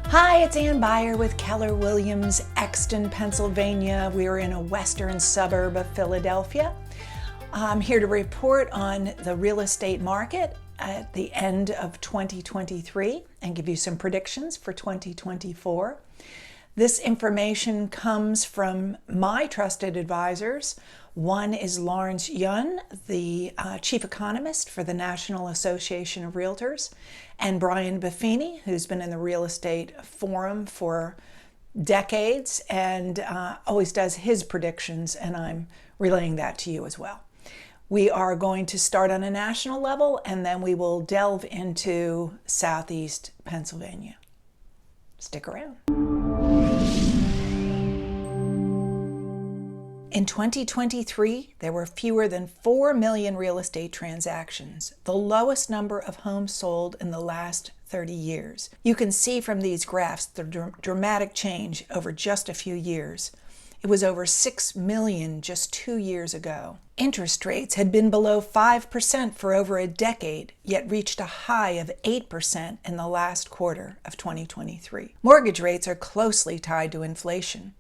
Hi, it's Ann Byer with Keller Williams, Exton, Pennsylvania. We're in a western suburb of Philadelphia. I'm here to report on the real estate market at the end of 2023 and give you some predictions for 2024. This information comes from my trusted advisors. One is Lawrence Yun, the chief economist for the National Association of Realtors, and Brian Buffini, who's been in the real estate forum for decades and always does his predictions, and I'm relaying that to you as well. We are going to start on a national level, and then we will delve into Southeast Pennsylvania. Stick around. In 2023, there were fewer than 4 million real estate transactions, the lowest number of homes sold in the last 30 years. You can see from these graphs the dramatic change over just a few years. It was over 6 million just 2 years ago. Interest rates had been below 5% for over a decade, yet reached a high of 8% in the last quarter of 2023. Mortgage rates are closely tied to inflation.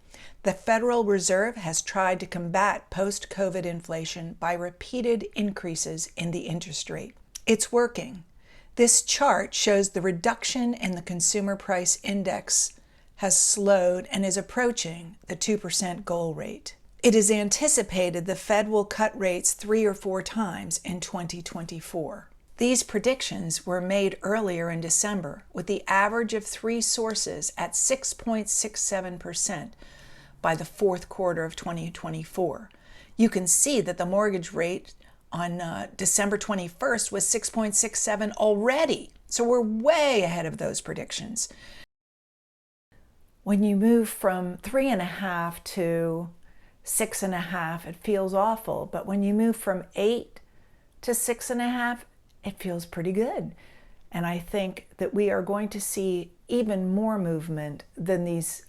The Federal Reserve has tried to combat post-COVID inflation by repeated increases in the interest rate. It's working. This chart shows the reduction in the consumer price index has slowed and is approaching the 2% goal rate. It is anticipated the Fed will cut rates 3 or 4 times in 2024. These predictions were made earlier in December, with the average of 3 sources at 6.67%. by the fourth quarter of 2024. You can see that the mortgage rate on December 21st was 6.67 already. So we're way ahead of those predictions. When you move from 3.5 to 6.5, it feels awful. But when you move from 8 to 6.5, it feels pretty good. And I think that we are going to see even more movement than these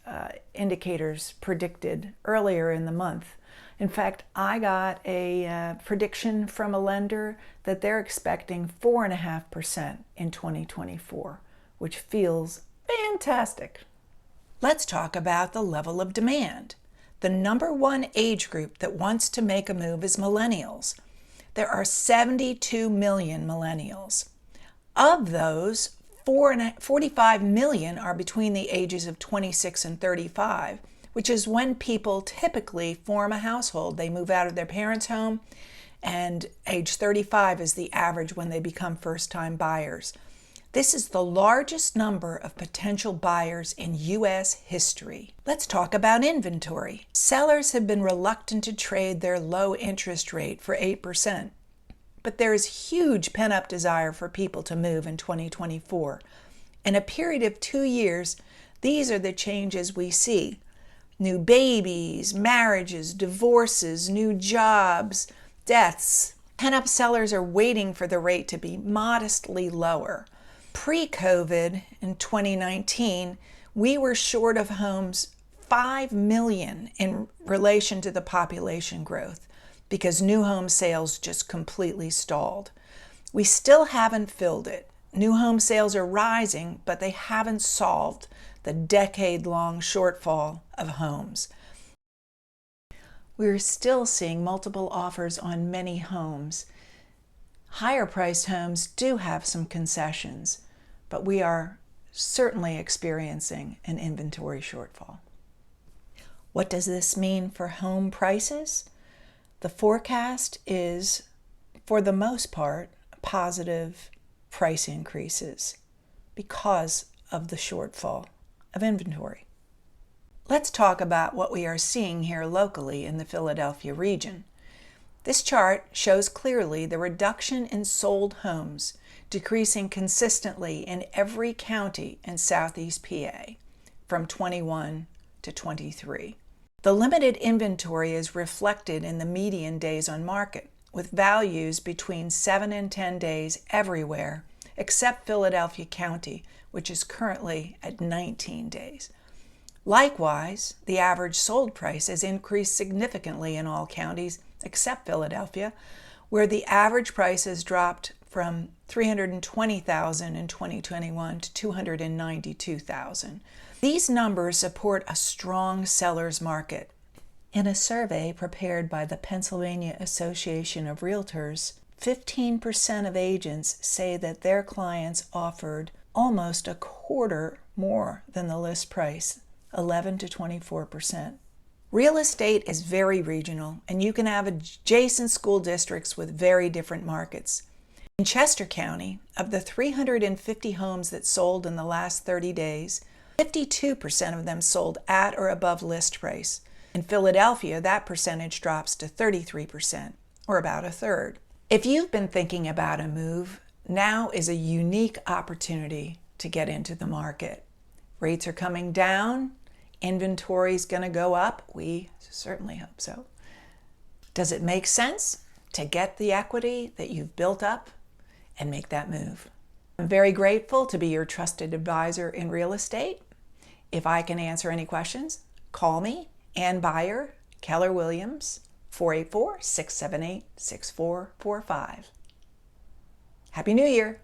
indicators predicted earlier in the month. In fact, I got a prediction from a lender that they're expecting 4.5% in 2024, which feels fantastic. Let's talk about the level of demand. The number one age group that wants to make a move is millennials. There are 72 million millennials. Of those, 45 million are between the ages of 26 and 35, which is when people typically form a household. They move out of their parents' home, and age 35 is the average when they become first-time buyers. This is the largest number of potential buyers in U.S. history. Let's talk about inventory. Sellers have been reluctant to trade their low interest rate for 8%. But there is huge pent-up desire for people to move in 2024. In a period of 2 years, these are the changes we see. New babies, marriages, divorces, new jobs, deaths. Pent-up sellers are waiting for the rate to be modestly lower. Pre-COVID, in 2019, we were short of homes 5 million in relation to the population growth, because new home sales just completely stalled. We still haven't filled it. New home sales are rising, but they haven't solved the decade-long shortfall of homes. We're still seeing multiple offers on many homes. Higher-priced homes do have some concessions, but we are certainly experiencing an inventory shortfall. What does this mean for home prices? The forecast is, for the most part, positive price increases because of the shortfall of inventory. Let's talk about what we are seeing here locally in the Philadelphia region. This chart shows clearly the reduction in sold homes, decreasing consistently in every county in Southeast PA from 21 to 23. The limited inventory is reflected in the median days on market, with values between 7 and 10 days everywhere, except Philadelphia County, which is currently at 19 days. Likewise, the average sold price has increased significantly in all counties except Philadelphia, where the average price has dropped from $320,000 in 2021 to $292,000. These numbers support a strong seller's market. In a survey prepared by the Pennsylvania Association of Realtors, 15% of agents say that their clients offered almost a quarter more than the list price, 11 to 24%. Real estate is very regional, and you can have adjacent school districts with very different markets. In Chester County, of the 350 homes that sold in the last 30 days, 52% of them sold at or above list price. In Philadelphia, that percentage drops to 33%, or about a third. If you've been thinking about a move, now is a unique opportunity to get into the market. Rates are coming down. Inventory's going to go up. We certainly hope so. Does it make sense to get the equity that you've built up and make that move? I'm very grateful to be your trusted advisor in real estate. If I can answer any questions, call me, Ann Byer, Keller Williams, 484-678-6445. Happy New Year!